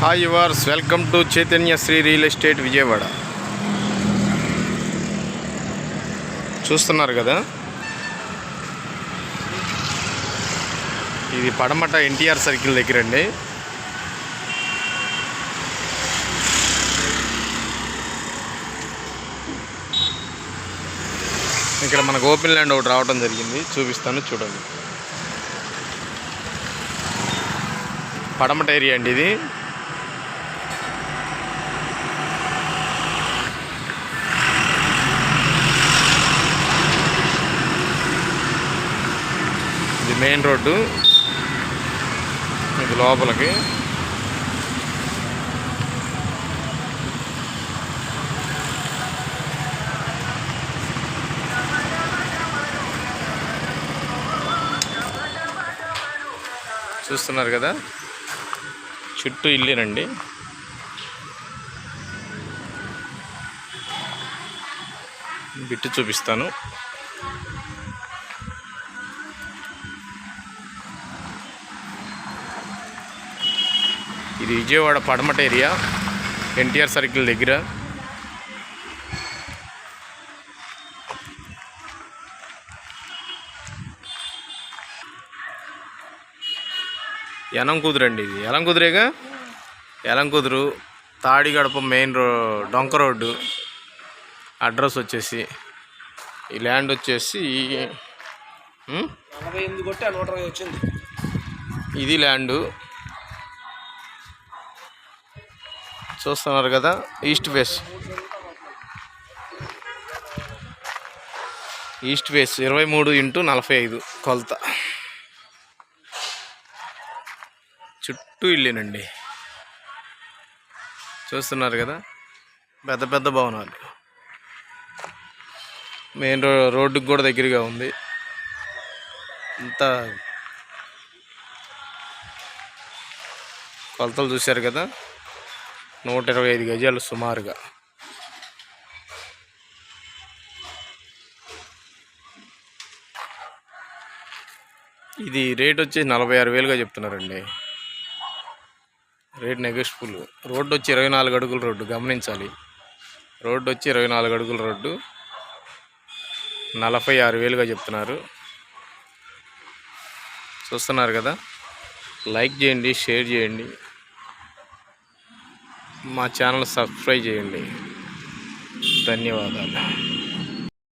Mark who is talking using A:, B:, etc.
A: Hi yours, welcome to Chaitanya Sri real estate Vijayawada. చూస్తున్నారు కదా, ఇది పడమట ఎన్టీఆర్ సర్కిల్ దగ్గర అండి. ఇక్కడ మనకు ఓపెన్ ల్యాండ్ ఒకటి రావడం జరిగింది, చూపిస్తాను చూడండి. పడమట ఏరియా అండి ఇది. ఇది మెయిన్ రోడ్డు, ఇది లోపలికి. చూస్తున్నారు కదా, చుట్టూ ఇల్లేనండి. బిట్టు చూపిస్తాను. ఇది విజయవాడ పడమట ఏరియా, ఎన్టీఆర్ సర్కిల్ దగ్గర. యనంకుదురు అండి ఇది, యలంకుదురేగా. యలంకుదురు తాడిగడప మెయిన్ డొంక రోడ్డు. అడ్రస్ వచ్చేసి ఈ ల్యాండ్ వచ్చేసి ఇది ల్యాండు. చూస్తున్నారు కదా, ఈస్ట్ ఫేస్ 23x45 కొలత. చుట్టూ ఇల్లేనండి. చూస్తున్నారు కదా, పెద్ద పెద్ద భవనాలు. మెయిన్ రోడ్డుకి కూడా దగ్గరగా ఉంది. ఇంత కొలతలు చూశారు కదా, 125 గజాలు సుమారుగా. ఇది రేట్ వచ్చి 46,000గా చెప్తున్నారండి. Rate negotiable. రోడ్డు వచ్చి 24 అడుగుల రోడ్డు, గమనించాలి. రోడ్డు వచ్చి 24 అడుగుల రోడ్డు, 46,000గా చెప్తున్నారు. చూస్తున్నారు కదా, లైక్ చేయండి, షేర్ చేయండి, మా ఛానల్ సబ్స్క్రైబ్ చేయండి. ధన్యవాదాలు.